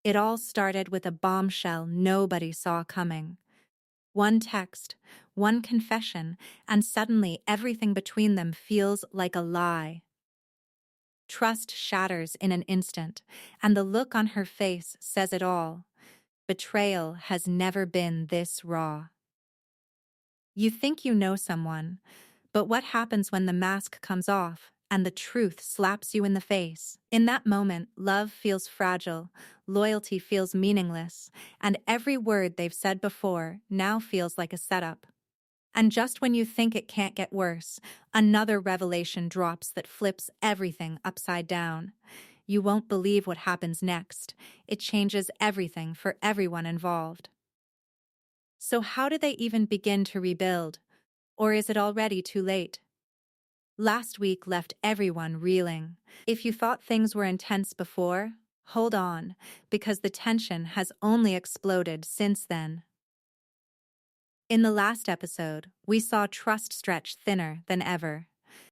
It all started with a bombshell nobody saw coming. One text, one confession, and suddenly everything between them feels like a lie. Trust shatters in an instant, and the look on her face says it all. Betrayal has never been this raw. You think you know someone, but what happens when the mask comes off and the truth slaps you in the face? In that moment, love feels fragile, loyalty feels meaningless, and every word they've said before now feels like a setup. And just when you think it can't get worse, another revelation drops that flips everything upside down. You won't believe what happens next. It changes everything for everyone involved. So how do they even begin to rebuild? Or is it already too late? Last week left everyone reeling. If you thought things were intense before, hold on, because the tension has only exploded since then. In the last episode, we saw trust stretch thinner than ever.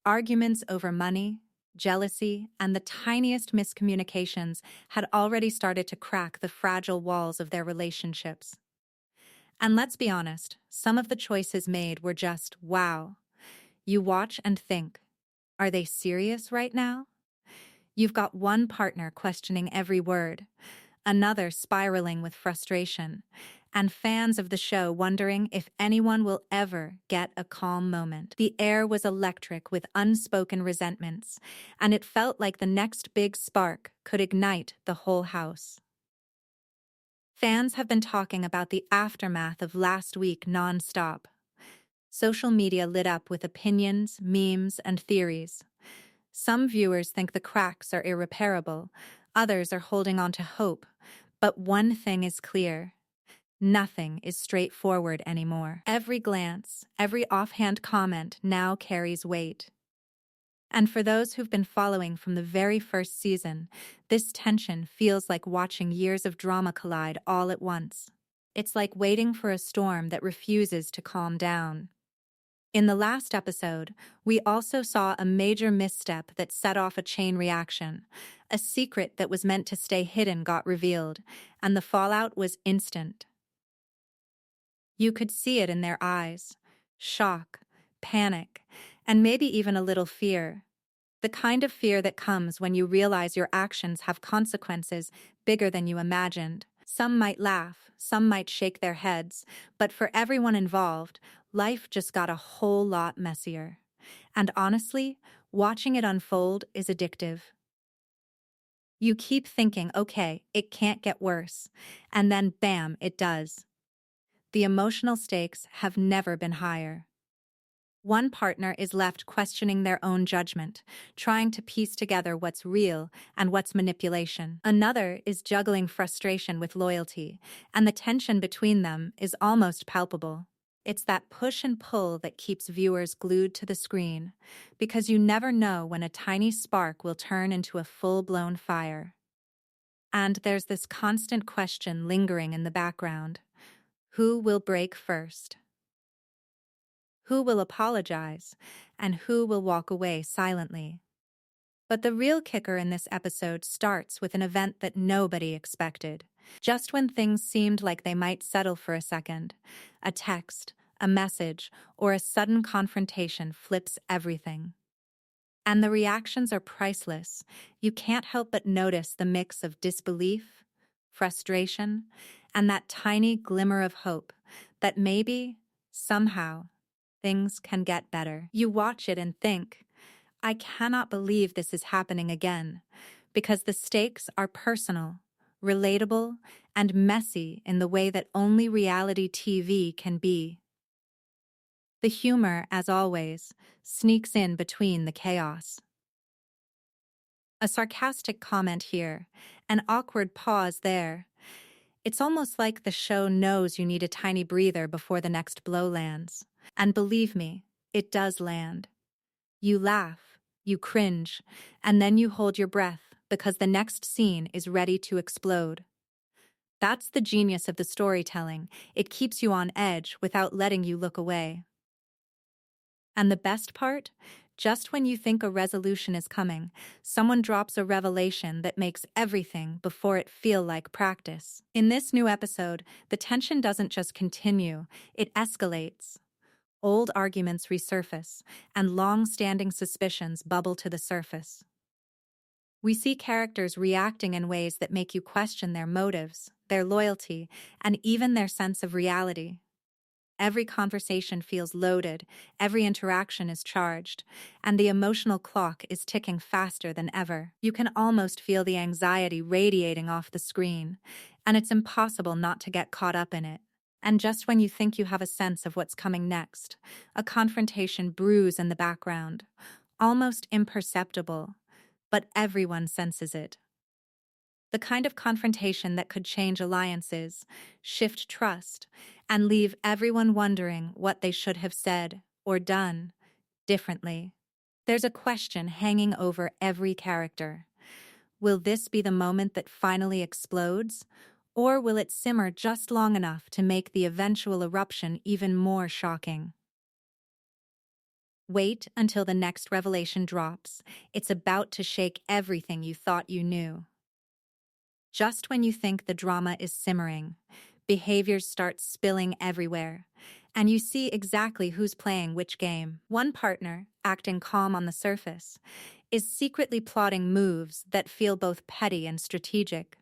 Arguments over money, jealousy, and the tiniest miscommunications had already started to crack the fragile walls of their relationships. And let's be honest, some of the choices made were just wow. You watch and think, are they serious right now? You've got one partner questioning every word, another spiraling with frustration, and fans of the show wondering if anyone will ever get a calm moment. The air was electric with unspoken resentments, and it felt like the next big spark could ignite the whole house. Fans have been talking about the aftermath of last week nonstop. Social media lit up with opinions, memes, and theories. Some viewers think the cracks are irreparable, others are holding on to hope, but one thing is clear. Nothing is straightforward anymore. Every glance, every offhand comment now carries weight. And for those who've been following from the very first season, this tension feels like watching years of drama collide all at once. It's like waiting for a storm that refuses to calm down. In the last episode, we also saw a major misstep that set off a chain reaction. A secret that was meant to stay hidden got revealed, and the fallout was instant. You could see it in their eyes. Shock, panic, and maybe even a little fear. The kind of fear that comes when you realize your actions have consequences bigger than you imagined. Some might laugh, some might shake their heads, but for everyone involved, life just got a whole lot messier. And honestly, watching it unfold is addictive. You keep thinking, okay, it can't get worse, and then bam, it does. The emotional stakes have never been higher. One partner is left questioning their own judgment, trying to piece together what's real and what's manipulation. Another is juggling frustration with loyalty, and the tension between them is almost palpable. It's that push and pull that keeps viewers glued to the screen, because you never know when a tiny spark will turn into a full-blown fire. And there's this constant question lingering in the background. Who will break first? Who will apologize, and who will walk away silently? But the real kicker in this episode starts with an event that nobody expected. Just when things seemed like they might settle for a second, a text, a message, or a sudden confrontation flips everything. And the reactions are priceless. You can't help but notice the mix of disbelief, frustration, and that tiny glimmer of hope that maybe, somehow, things can get better. You watch it and think, I cannot believe this is happening again, because the stakes are personal, relatable, and messy in the way that only reality TV can be. The humor, as always, sneaks in between the chaos. A sarcastic comment here, an awkward pause there. It's almost like the show knows you need a tiny breather before the next blow lands. And believe me, it does land. You laugh, you cringe, and then you hold your breath because the next scene is ready to explode. That's the genius of the storytelling. It keeps you on edge without letting you look away. And the best part? Just when you think a resolution is coming, someone drops a revelation that makes everything before it feel like practice. In this new episode, the tension doesn't just continue, it escalates. Old arguments resurface, and long-standing suspicions bubble to the surface. We see characters reacting in ways that make you question their motives, their loyalty, and even their sense of reality. Every conversation feels loaded, every interaction is charged, and the emotional clock is ticking faster than ever. You can almost feel the anxiety radiating off the screen, and it's impossible not to get caught up in it. And just when you think you have a sense of what's coming next, a confrontation brews in the background, almost imperceptible, but everyone senses it. The kind of confrontation that could change alliances, shift trust, and leave everyone wondering what they should have said or done differently. There's a question hanging over every character. Will this be the moment that finally explodes? Or will it simmer just long enough to make the eventual eruption even more shocking? Wait until the next revelation drops. It's about to shake everything you thought you knew. Just when you think the drama is simmering, behaviors start spilling everywhere, and you see exactly who's playing which game. One partner, acting calm on the surface, is secretly plotting moves that feel both petty and strategic.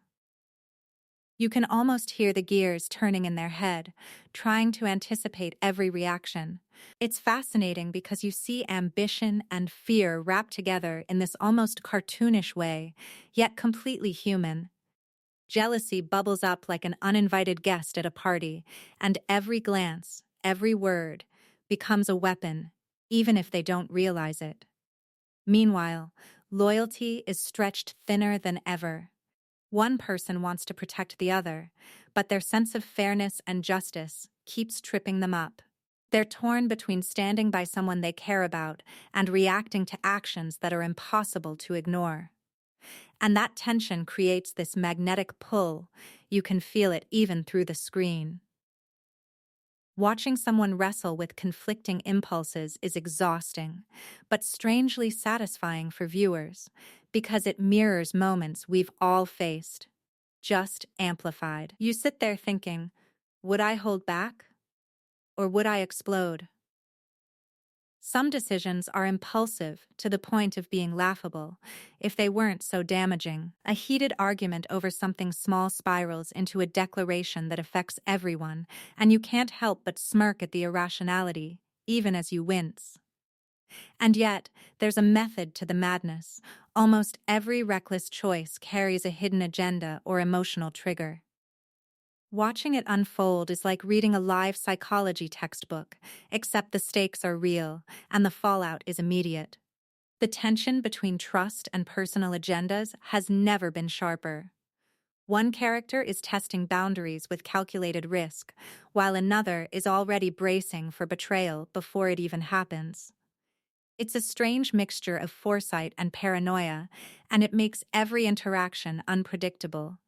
You can almost hear the gears turning in their head, trying to anticipate every reaction. It's fascinating because you see ambition and fear wrapped together in this almost cartoonish way, yet completely human. Jealousy bubbles up like an uninvited guest at a party, and every glance, every word, becomes a weapon, even if they don't realize it. Meanwhile, loyalty is stretched thinner than ever. One person wants to protect the other, but their sense of fairness and justice keeps tripping them up. They're torn between standing by someone they care about and reacting to actions that are impossible to ignore. And that tension creates this magnetic pull. You can feel it even through the screen. Watching someone wrestle with conflicting impulses is exhausting, but strangely satisfying for viewers, because it mirrors moments we've all faced, just amplified. You sit there thinking, would I hold back? Or would I explode? Some decisions are impulsive to the point of being laughable, if they weren't so damaging. A heated argument over something small spirals into a declaration that affects everyone, and you can't help but smirk at the irrationality, even as you wince. And yet, there's a method to the madness. Almost every reckless choice carries a hidden agenda or emotional trigger. Watching it unfold is like reading a live psychology textbook, except the stakes are real and the fallout is immediate. The tension between trust and personal agendas has never been sharper. One character is testing boundaries with calculated risk, while another is already bracing for betrayal before it even happens. It's a strange mixture of foresight and paranoia, and it makes every interaction unpredictable.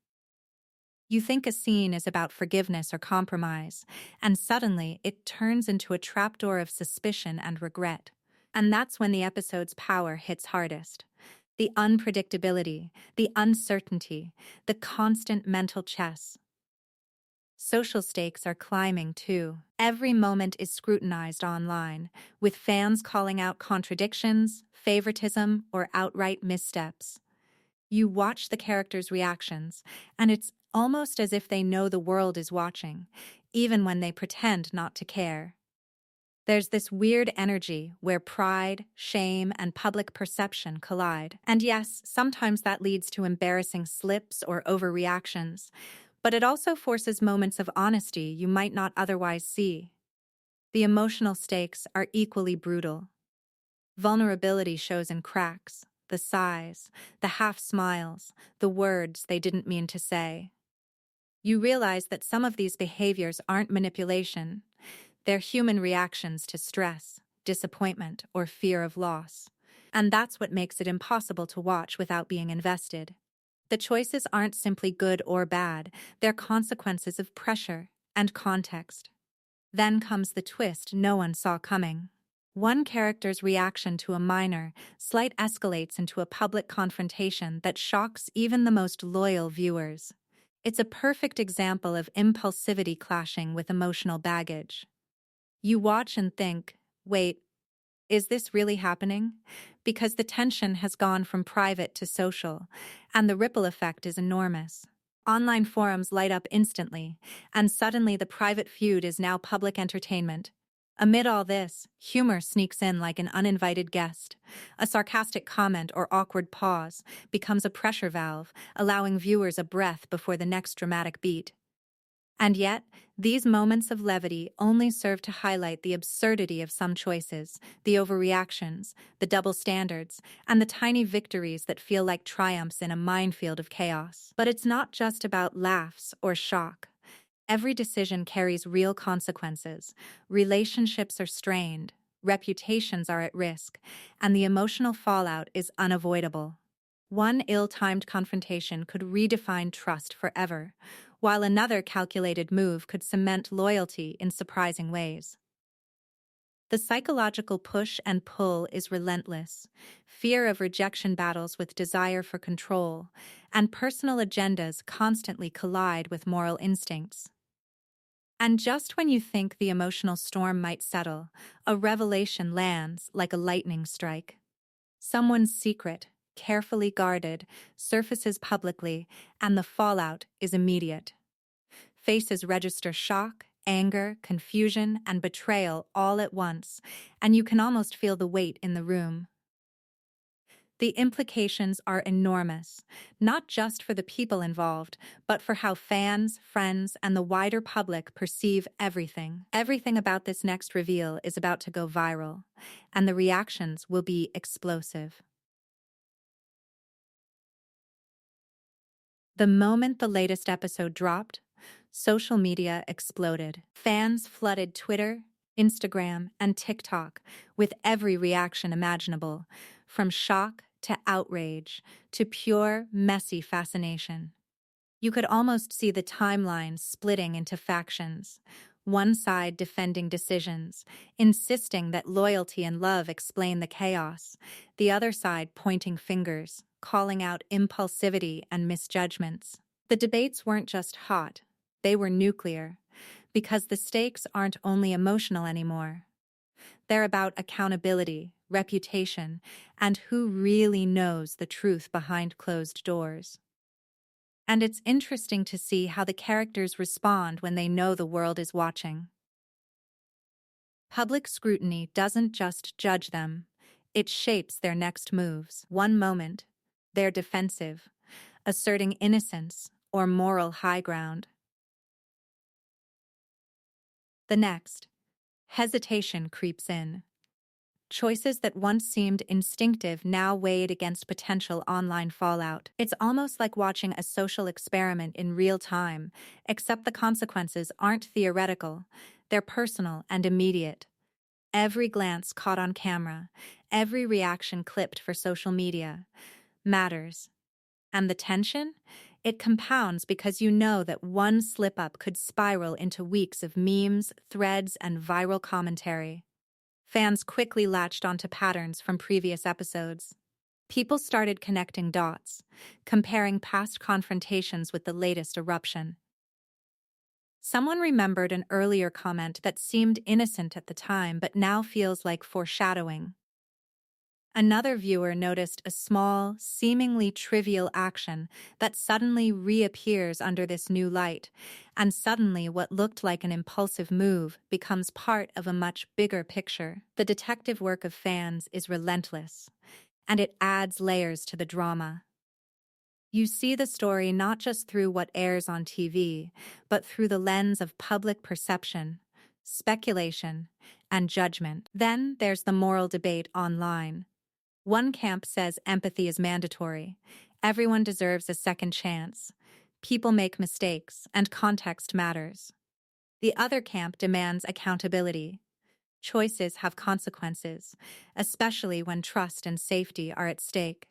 You think a scene is about forgiveness or compromise, and suddenly it turns into a trapdoor of suspicion and regret. And that's when the episode's power hits hardest. The unpredictability, the uncertainty, the constant mental chess. Social stakes are climbing too. Every moment is scrutinized online, with fans calling out contradictions, favoritism, or outright missteps. You watch the characters' reactions, and it's almost as if they know the world is watching, even when they pretend not to care. There's this weird energy where pride, shame, and public perception collide. And yes, sometimes that leads to embarrassing slips or overreactions, but it also forces moments of honesty you might not otherwise see. The emotional stakes are equally brutal. Vulnerability shows in cracks, the sighs, the half-smiles, the words they didn't mean to say. You realize that some of these behaviors aren't manipulation. They're human reactions to stress, disappointment, or fear of loss. And that's what makes it impossible to watch without being invested. The choices aren't simply good or bad, they're consequences of pressure and context. Then comes the twist no one saw coming. One character's reaction to a minor slight escalates into a public confrontation that shocks even the most loyal viewers. It's a perfect example of impulsivity clashing with emotional baggage. You watch and think, wait, is this really happening? Because the tension has gone from private to social, and the ripple effect is enormous. Online forums light up instantly, and suddenly the private feud is now public entertainment. Amid all this, humor sneaks in like an uninvited guest. A sarcastic comment or awkward pause becomes a pressure valve, allowing viewers a breath before the next dramatic beat. And yet, these moments of levity only serve to highlight the absurdity of some choices, the overreactions, the double standards, and the tiny victories that feel like triumphs in a minefield of chaos. But it's not just about laughs or shock. Every decision carries real consequences. Relationships are strained, reputations are at risk, and the emotional fallout is unavoidable. One ill-timed confrontation could redefine trust forever, while another calculated move could cement loyalty in surprising ways. The psychological push and pull is relentless. Fear of rejection battles with desire for control, and personal agendas constantly collide with moral instincts. And just when you think the emotional storm might settle, a revelation lands like a lightning strike. Someone's secret, carefully guarded, surfaces publicly, and the fallout is immediate. Faces register shock, anger, confusion, and betrayal all at once, and you can almost feel the weight in the room. The implications are enormous, not just for the people involved, but for how fans, friends, and the wider public perceive everything. Everything about this next reveal is about to go viral, and the reactions will be explosive. The moment the latest episode dropped, social media exploded. Fans flooded Twitter, Instagram, and TikTok with every reaction imaginable, from shock to outrage to pure, messy fascination. You could almost see the timeline splitting into factions, one side defending decisions, insisting that loyalty and love explain the chaos, the other side pointing fingers, calling out impulsivity and misjudgments. The debates weren't just hot, they were nuclear, because the stakes aren't only emotional anymore. They're about accountability, reputation, and who really knows the truth behind closed doors. And it's interesting to see how the characters respond when they know the world is watching. Public scrutiny doesn't just judge them, it shapes their next moves. One moment, they're defensive, asserting innocence or moral high ground. The next, hesitation creeps in. Choices that once seemed instinctive now weighed against potential online fallout. It's almost like watching a social experiment in real time, except the consequences aren't theoretical, they're personal and immediate. Every glance caught on camera, every reaction clipped for social media, matters. And the tension? It compounds because you know that one slip-up could spiral into weeks of memes, threads, and viral commentary. Fans quickly latched onto patterns from previous episodes. People started connecting dots, comparing past confrontations with the latest eruption. Someone remembered an earlier comment that seemed innocent at the time but now feels like foreshadowing. Another viewer noticed a small, seemingly trivial action that suddenly reappears under this new light, and suddenly what looked like an impulsive move becomes part of a much bigger picture. The detective work of fans is relentless, and it adds layers to the drama. You see the story not just through what airs on TV, but through the lens of public perception, speculation, and judgment. Then there's the moral debate online. One camp says empathy is mandatory. Everyone deserves a second chance. People make mistakes, and context matters. The other camp demands accountability. Choices have consequences, especially when trust and safety are at stake.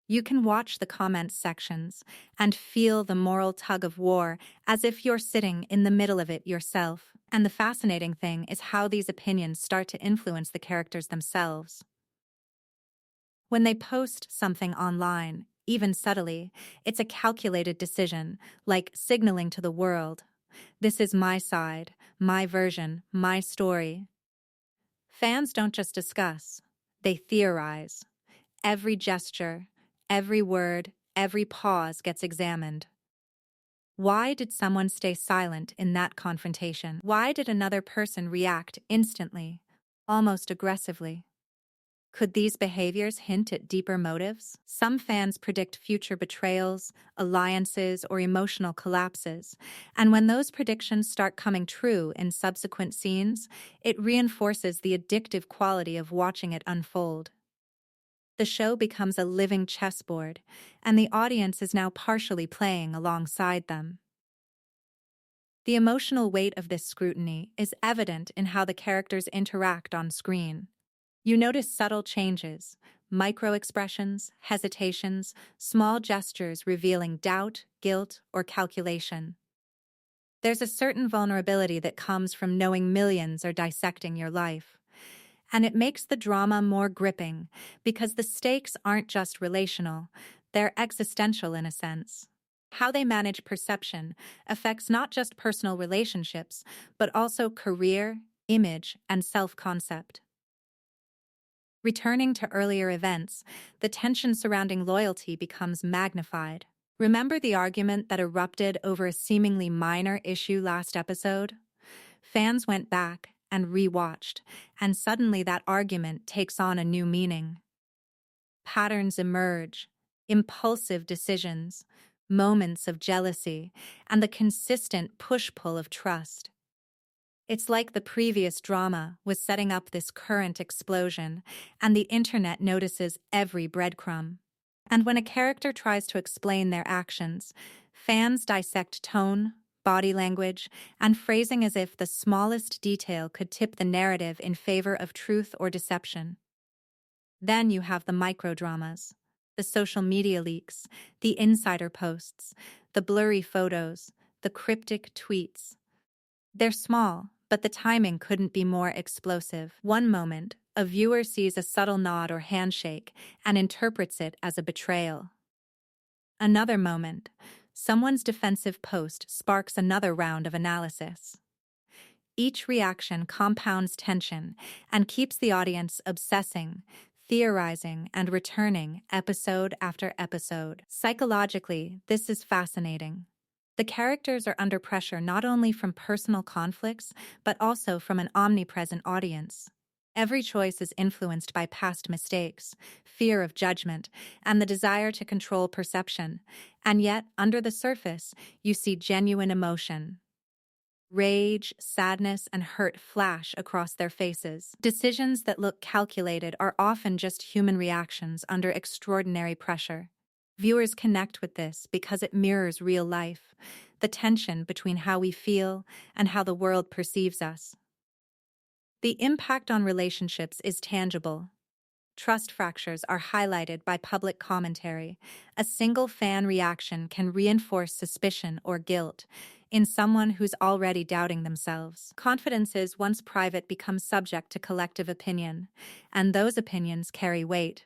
You can watch the comments sections and feel the moral tug of war as if you're sitting in the middle of it yourself. And the fascinating thing is how these opinions start to influence the characters themselves. When they post something online, even subtly, it's a calculated decision, like signaling to the world, "This is my side, my version, my story." Fans don't just discuss, they theorize. Every gesture, every word, every pause gets examined. Why did someone stay silent in that confrontation? Why did another person react instantly, almost aggressively? Could these behaviors hint at deeper motives? Some fans predict future betrayals, alliances, or emotional collapses, and when those predictions start coming true in subsequent scenes, it reinforces the addictive quality of watching it unfold. The show becomes a living chessboard, and the audience is now partially playing alongside them. The emotional weight of this scrutiny is evident in how the characters interact on screen. You notice subtle changes, micro-expressions, hesitations, small gestures revealing doubt, guilt, or calculation. There's a certain vulnerability that comes from knowing millions are dissecting your life. And it makes the drama more gripping because the stakes aren't just relational, they're existential in a sense. How they manage perception affects not just personal relationships, but also career, image, and self-concept. Returning to earlier events, the tension surrounding loyalty becomes magnified. Remember the argument that erupted over a seemingly minor issue last episode? Fans went back and re-watched, and suddenly that argument takes on a new meaning. Patterns emerge, impulsive decisions, moments of jealousy, and the consistent push-pull of trust. It's like the previous drama was setting up this current explosion, and the internet notices every breadcrumb. And when a character tries to explain their actions, fans dissect tone, body language, and phrasing as if the smallest detail could tip the narrative in favor of truth or deception. Then you have the microdramas, the social media leaks, the insider posts, the blurry photos, the cryptic tweets. They're small, but the timing couldn't be more explosive. One moment, a viewer sees a subtle nod or handshake and interprets it as a betrayal. Another moment, someone's defensive post sparks another round of analysis. Each reaction compounds tension and keeps the audience obsessing, theorizing, and returning episode after episode. Psychologically, this is fascinating. The characters are under pressure not only from personal conflicts, but also from an omnipresent audience. Every choice is influenced by past mistakes, fear of judgment, and the desire to control perception. And yet, under the surface, you see genuine emotion. Rage, sadness, and hurt flash across their faces. Decisions that look calculated are often just human reactions under extraordinary pressure. Viewers connect with this because it mirrors real life, the tension between how we feel and how the world perceives us. The impact on relationships is tangible. Trust fractures are highlighted by public commentary. A single fan reaction can reinforce suspicion or guilt in someone who's already doubting themselves. Confidences once private become subject to collective opinion, and those opinions carry weight.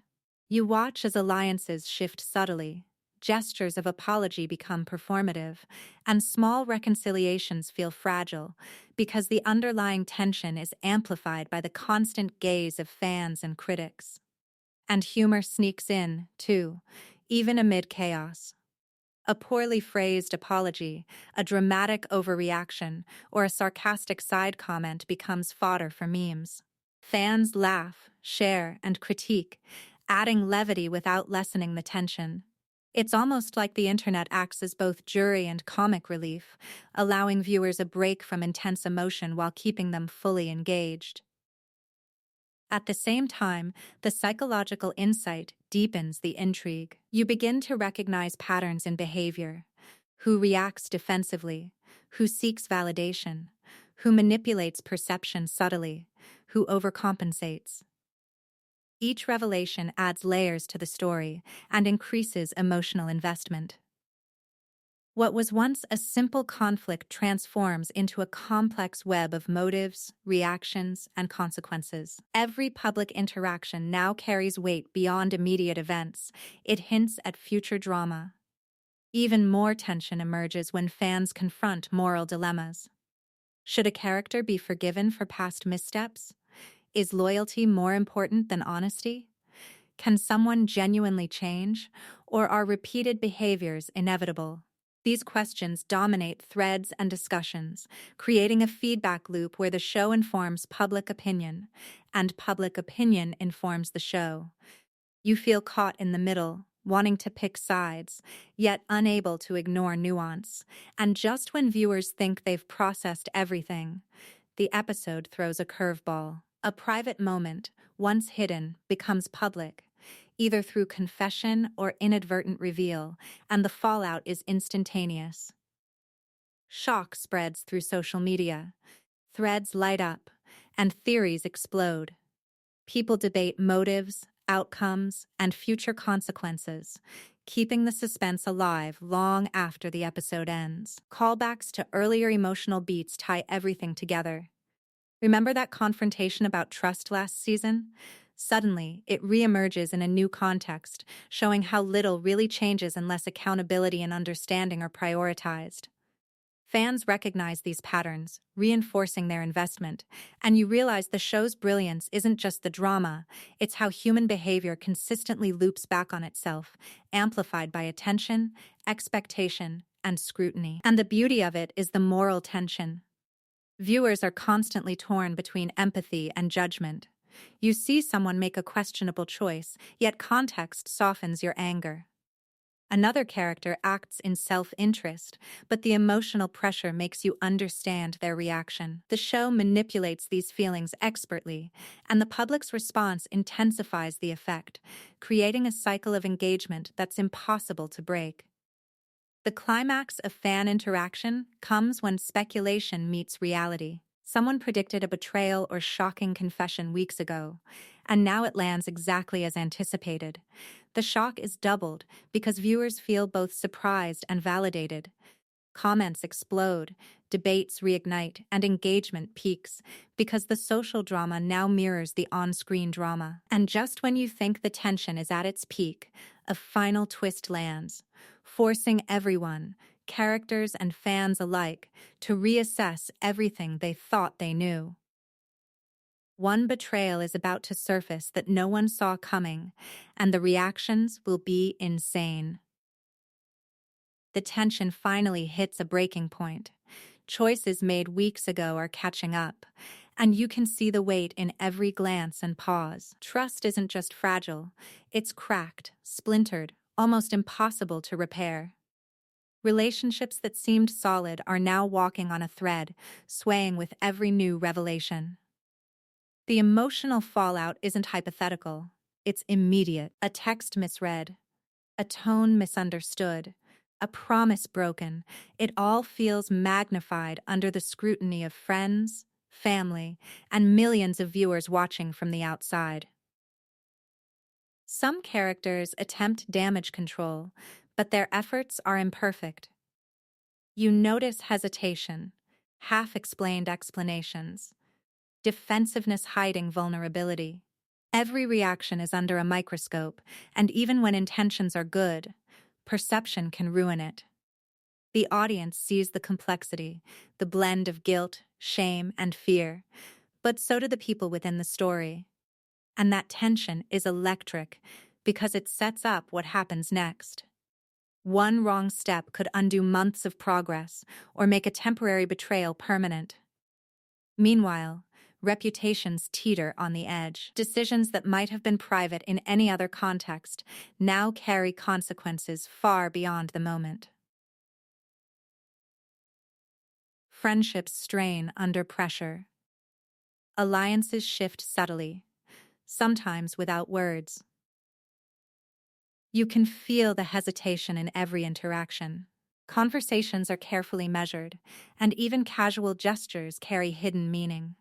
You watch as alliances shift subtly, gestures of apology become performative, and small reconciliations feel fragile because the underlying tension is amplified by the constant gaze of fans and critics. And humor sneaks in, too, even amid chaos. A poorly phrased apology, a dramatic overreaction, or a sarcastic side comment becomes fodder for memes. Fans laugh, share, and critique, adding levity without lessening the tension. It's almost like the internet acts as both jury and comic relief, allowing viewers a break from intense emotion while keeping them fully engaged. At the same time, the psychological insight deepens the intrigue. You begin to recognize patterns in behavior: who reacts defensively, who seeks validation, who manipulates perception subtly, who overcompensates. Each revelation adds layers to the story and increases emotional investment. What was once a simple conflict transforms into a complex web of motives, reactions, and consequences. Every public interaction now carries weight beyond immediate events. It hints at future drama. Even more tension emerges when fans confront moral dilemmas. Should a character be forgiven for past missteps? Is loyalty more important than honesty? Can someone genuinely change, or are repeated behaviors inevitable? These questions dominate threads and discussions, creating a feedback loop where the show informs public opinion, and public opinion informs the show. You feel caught in the middle, wanting to pick sides, yet unable to ignore nuance. And just when viewers think they've processed everything, the episode throws a curveball. A private moment, once hidden, becomes public, either through confession or inadvertent reveal, and the fallout is instantaneous. Shock spreads through social media. Threads light up, and theories explode. People debate motives, outcomes, and future consequences, keeping the suspense alive long after the episode ends. Callbacks to earlier emotional beats tie everything together. Remember that confrontation about trust last season? Suddenly, it reemerges in a new context, showing how little really changes unless accountability and understanding are prioritized. Fans recognize these patterns, reinforcing their investment, and you realize the show's brilliance isn't just the drama, it's how human behavior consistently loops back on itself, amplified by attention, expectation, and scrutiny. And the beauty of it is the moral tension. Viewers are constantly torn between empathy and judgment. You see someone make a questionable choice, yet context softens your anger. Another character acts in self-interest, but the emotional pressure makes you understand their reaction. The show manipulates these feelings expertly, and the public's response intensifies the effect, creating a cycle of engagement that's impossible to break. The climax of fan interaction comes when speculation meets reality. Someone predicted a betrayal or shocking confession weeks ago, and now it lands exactly as anticipated. The shock is doubled because viewers feel both surprised and validated. Comments explode, debates reignite, and engagement peaks because the social drama now mirrors the on-screen drama. And just when you think the tension is at its peak, a final twist lands, forcing everyone, characters and fans alike, to reassess everything they thought they knew. One betrayal is about to surface that no one saw coming, and the reactions will be insane. The tension finally hits a breaking point. Choices made weeks ago are catching up, and you can see the weight in every glance and pause. Trust isn't just fragile, it's cracked, splintered, almost impossible to repair. Relationships that seemed solid are now walking on a thread, swaying with every new revelation. The emotional fallout isn't hypothetical, it's immediate. A text misread, a tone misunderstood, a promise broken. It all feels magnified under the scrutiny of friends, family, and millions of viewers watching from the outside. Some characters attempt damage control, but their efforts are imperfect. You notice hesitation, half-explained explanations, defensiveness hiding vulnerability. Every reaction is under a microscope, and even when intentions are good, perception can ruin it. The audience sees the complexity, the blend of guilt, shame, and fear, but so do the people within the story. And that tension is electric because it sets up what happens next. One wrong step could undo months of progress or make a temporary betrayal permanent. Meanwhile, reputations teeter on the edge. Decisions that might have been private in any other context now carry consequences far beyond the moment. Friendships strain under pressure. Alliances shift subtly, sometimes without words. You can feel the hesitation in every interaction. Conversations are carefully measured, and even casual gestures carry hidden meaning.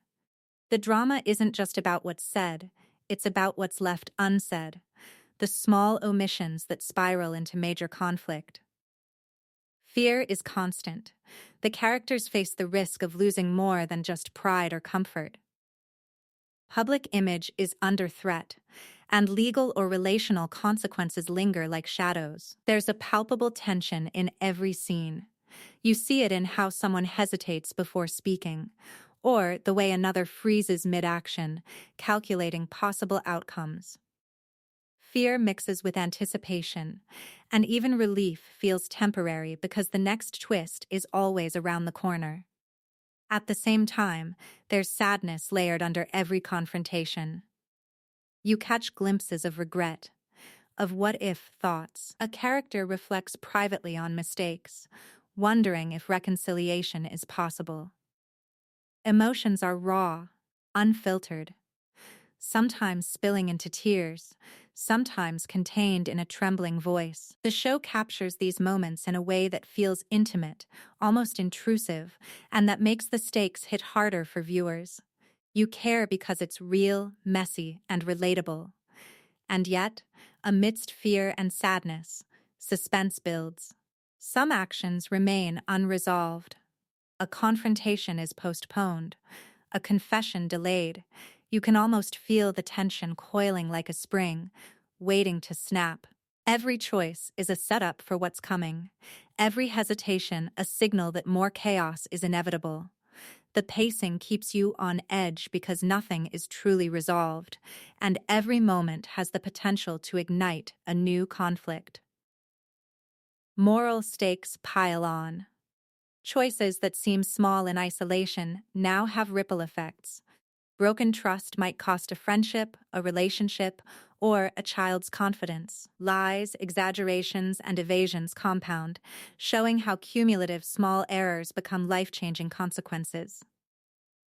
The drama isn't just about what's said, It's about what's left unsaid, the small omissions that spiral into major conflict. Fear is constant. The characters face the risk of losing more than just pride or comfort. Public image is under threat, and legal or relational consequences linger like shadows. There's a palpable tension in every scene. You see it in how someone hesitates before speaking, or the way another freezes mid-action, calculating possible outcomes. Fear mixes with anticipation, and even relief feels temporary because the next twist is always around the corner. At the same time, there's sadness layered under every confrontation. You catch glimpses of regret, of what-if thoughts. A character reflects privately on mistakes, wondering if reconciliation is possible. Emotions are raw, unfiltered, sometimes spilling into tears, sometimes contained in a trembling voice. The show captures these moments in a way that feels intimate, almost intrusive, and that makes the stakes hit harder for viewers. You care because it's real, messy, and relatable. And yet, amidst fear and sadness, suspense builds. Some actions remain unresolved. A confrontation is postponed, a confession delayed. You can almost feel the tension coiling like a spring, waiting to snap. Every choice is a setup for what's coming. Every hesitation a signal that more chaos is inevitable. The pacing keeps you on edge because nothing is truly resolved, and every moment has the potential to ignite a new conflict. Moral stakes pile on. Choices that seem small in isolation now have ripple effects. Broken trust might cost a friendship, a relationship, or a child's confidence. Lies, exaggerations, and evasions compound, showing how cumulative small errors become life-changing consequences.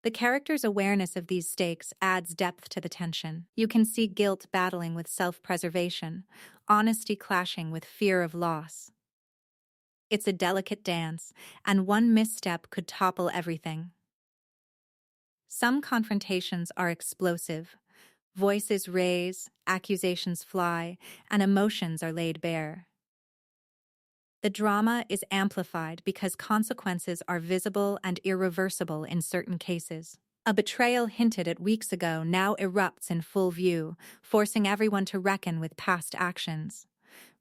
The character's awareness of these stakes adds depth to the tension. You can see guilt battling with self-preservation, honesty clashing with fear of loss. It's a delicate dance, and one misstep could topple everything. Some confrontations are explosive. Voices raise, accusations fly, and emotions are laid bare. The drama is amplified because consequences are visible and irreversible in certain cases. A betrayal hinted at weeks ago now erupts in full view, forcing everyone to reckon with past actions.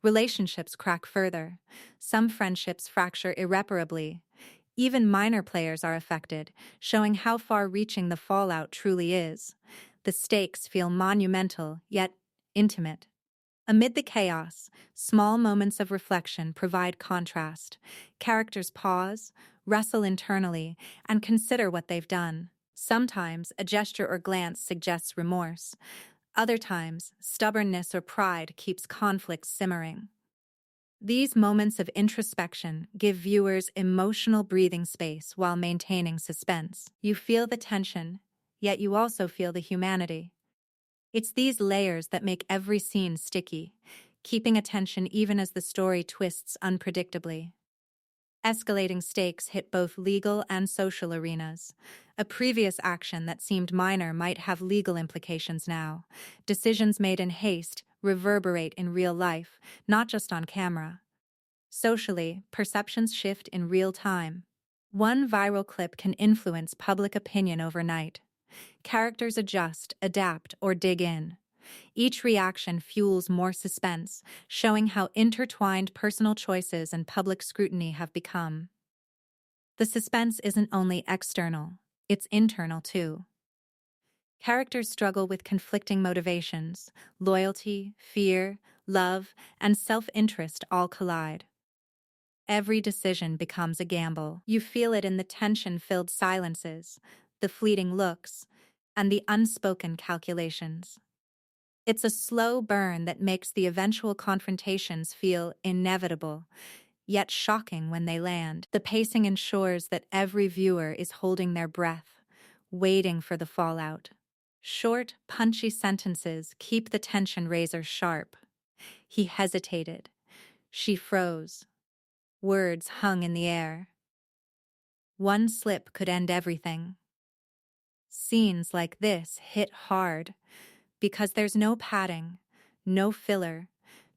Relationships crack further. Some friendships fracture irreparably. Even minor players are affected, showing how far-reaching the fallout truly is. The stakes feel monumental, yet intimate. Amid the chaos, small moments of reflection provide contrast. Characters pause, wrestle internally, and consider what they've done. Sometimes, a gesture or glance suggests remorse. Other times, stubbornness or pride keeps conflict simmering. These moments of introspection give viewers emotional breathing space while maintaining suspense. You feel the tension, yet you also feel the humanity. It's these layers that make every scene sticky, keeping attention even as the story twists unpredictably. Escalating stakes hit both legal and social arenas. A previous action that seemed minor might have legal implications now. Decisions made in haste reverberate in real life, not just on camera. Socially, perceptions shift in real time. One viral clip can influence public opinion overnight. Characters adjust, adapt, or dig in. Each reaction fuels more suspense, showing how intertwined personal choices and public scrutiny have become. The suspense isn't only external, it's internal too. Characters struggle with conflicting motivations. Loyalty, fear, love, and self-interest all collide. Every decision becomes a gamble. You feel it in the tension-filled silences, the fleeting looks, and the unspoken calculations. It's a slow burn that makes the eventual confrontations feel inevitable, yet shocking when they land. The pacing ensures that every viewer is holding their breath, waiting for the fallout. Short, punchy sentences keep the tension razor sharp. He hesitated. She froze. Words hung in the air. One slip could end everything. Scenes like this hit hard Because there's no padding, no filler,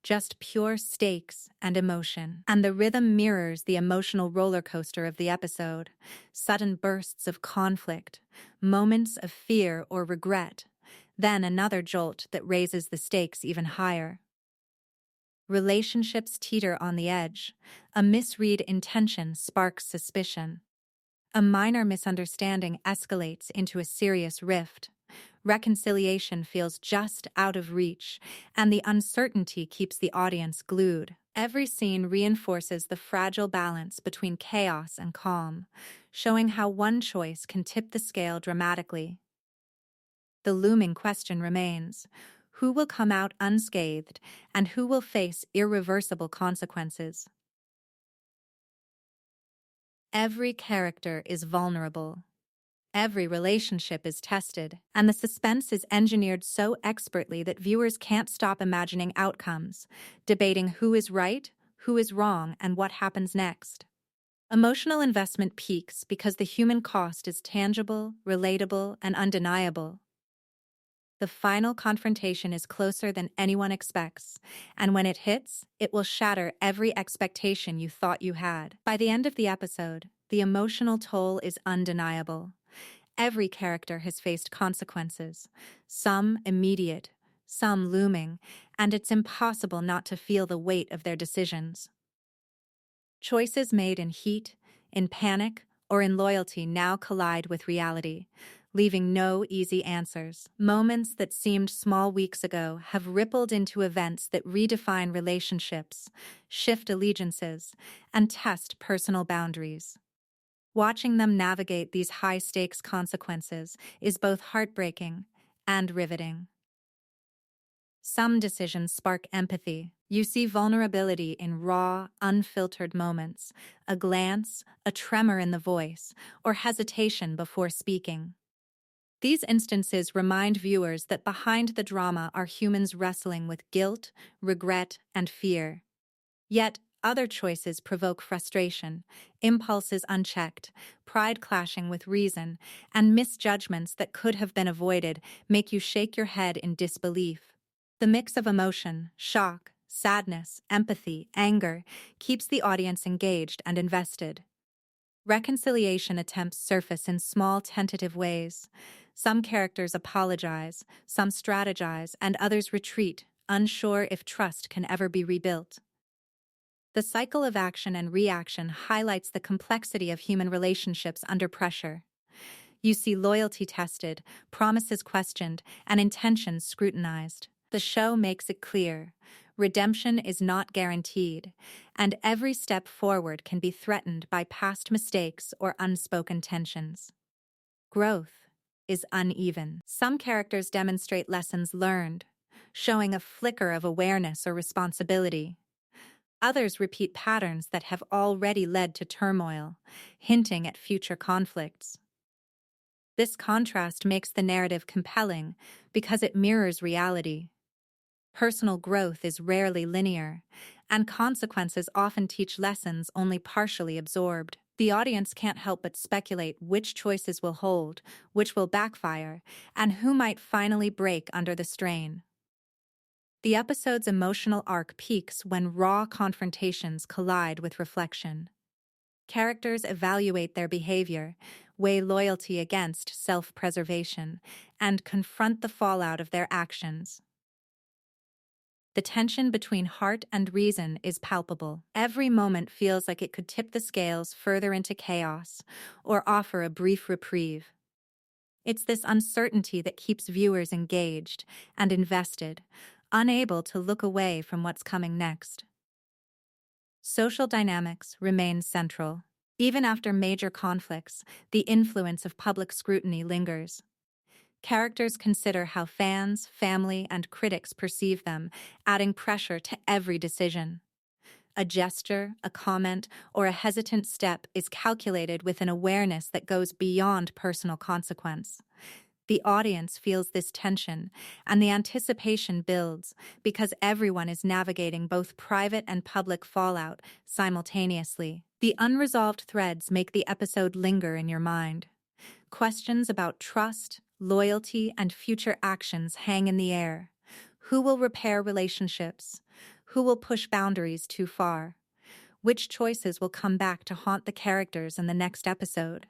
just pure stakes and emotion. And the rhythm mirrors the emotional roller coaster of the episode. Sudden bursts of conflict, moments of fear or regret, then another jolt that raises the stakes even higher. Relationships teeter on the edge. A misread intention sparks suspicion. A minor misunderstanding escalates into a serious rift. Reconciliation feels just out of reach, and the uncertainty keeps the audience glued. Every scene reinforces the fragile balance between chaos and calm, showing how one choice can tip the scale dramatically. The looming question remains: who will come out unscathed, and who will face irreversible consequences? Every character is vulnerable. Every relationship is tested, and the suspense is engineered so expertly that viewers can't stop imagining outcomes, debating who is right, who is wrong, and what happens next. Emotional investment peaks because the human cost is tangible, relatable, and undeniable. The final confrontation is closer than anyone expects, and when it hits, it will shatter every expectation you thought you had. By the end of the episode, the emotional toll is undeniable. Every character has faced consequences, some immediate, some looming, and it's impossible not to feel the weight of their decisions. Choices made in heat, in panic, or in loyalty now collide with reality, leaving no easy answers. Moments that seemed small weeks ago have rippled into events that redefine relationships, shift allegiances, and test personal boundaries. Watching them navigate these high-stakes consequences is both heartbreaking and riveting. Some decisions spark empathy. You see vulnerability in raw, unfiltered moments, a glance, a tremor in the voice, or hesitation before speaking. These instances remind viewers that behind the drama are humans wrestling with guilt, regret, and fear. Yet, other choices provoke frustration, impulses unchecked, pride clashing with reason, and misjudgments that could have been avoided make you shake your head in disbelief. The mix of emotion, shock, sadness, empathy, anger keeps the audience engaged and invested. Reconciliation attempts surface in small, tentative ways. Some characters apologize, some strategize, and others retreat, unsure if trust can ever be rebuilt. The cycle of action and reaction highlights the complexity of human relationships under pressure. You see loyalty tested, promises questioned, and intentions scrutinized. The show makes it clear: redemption is not guaranteed, and every step forward can be threatened by past mistakes or unspoken tensions. Growth is uneven. Some characters demonstrate lessons learned, showing a flicker of awareness or responsibility. Others repeat patterns that have already led to turmoil, hinting at future conflicts. This contrast makes the narrative compelling because it mirrors reality. Personal growth is rarely linear, and consequences often teach lessons only partially absorbed. The audience can't help but speculate which choices will hold, which will backfire, and who might finally break under the strain. The episode's emotional arc peaks when raw confrontations collide with reflection. Characters evaluate their behavior, weigh loyalty against self-preservation, and confront the fallout of their actions. The tension between heart and reason is palpable. Every moment feels like it could tip the scales further into chaos or offer a brief reprieve. It's this uncertainty that keeps viewers engaged and invested, unable to look away from what's coming next. Social dynamics remain central. Even after major conflicts, the influence of public scrutiny lingers. Characters consider how fans, family, and critics perceive them, adding pressure to every decision. A gesture, a comment, or a hesitant step is calculated with an awareness that goes beyond personal consequence. The audience feels this tension, and the anticipation builds because everyone is navigating both private and public fallout simultaneously. The unresolved threads make the episode linger in your mind. Questions about trust, loyalty, and future actions hang in the air. Who will repair relationships? Who will push boundaries too far? Which choices will come back to haunt the characters in the next episode?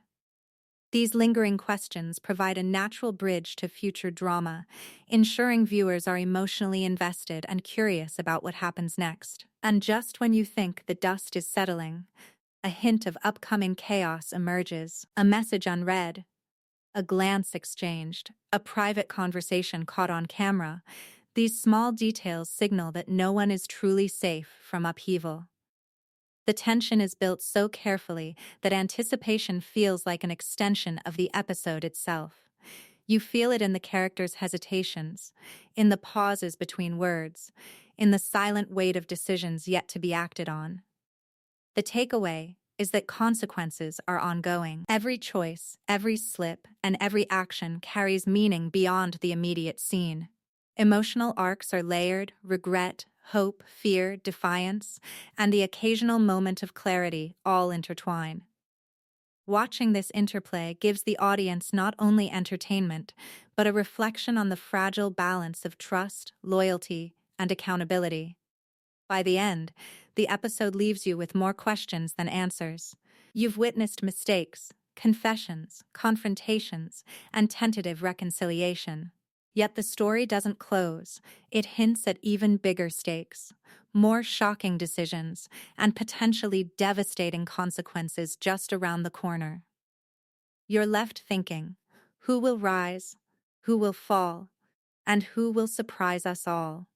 These lingering questions provide a natural bridge to future drama, ensuring viewers are emotionally invested and curious about what happens next. And just when you think the dust is settling, a hint of upcoming chaos emerges, a message unread, a glance exchanged, a private conversation caught on camera. These small details signal that no one is truly safe from upheaval. The tension is built so carefully that anticipation feels like an extension of the episode itself. You feel it in the characters' hesitations, in the pauses between words, in the silent weight of decisions yet to be acted on. The takeaway is that consequences are ongoing. Every choice, every slip, and every action carries meaning beyond the immediate scene. Emotional arcs are layered: regret, hope, fear, defiance, and the occasional moment of clarity all intertwine. Watching this interplay gives the audience not only entertainment, but a reflection on the fragile balance of trust, loyalty, and accountability. By the end, the episode leaves you with more questions than answers. You've witnessed mistakes, confessions, confrontations, and tentative reconciliation. Yet the story doesn't close. It hints at even bigger stakes, more shocking decisions, and potentially devastating consequences just around the corner. You're left thinking, who will rise, who will fall, and who will surprise us all?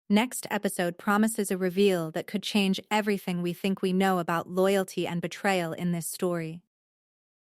Next episode promises a reveal that could change everything we think we know about loyalty and betrayal in this story.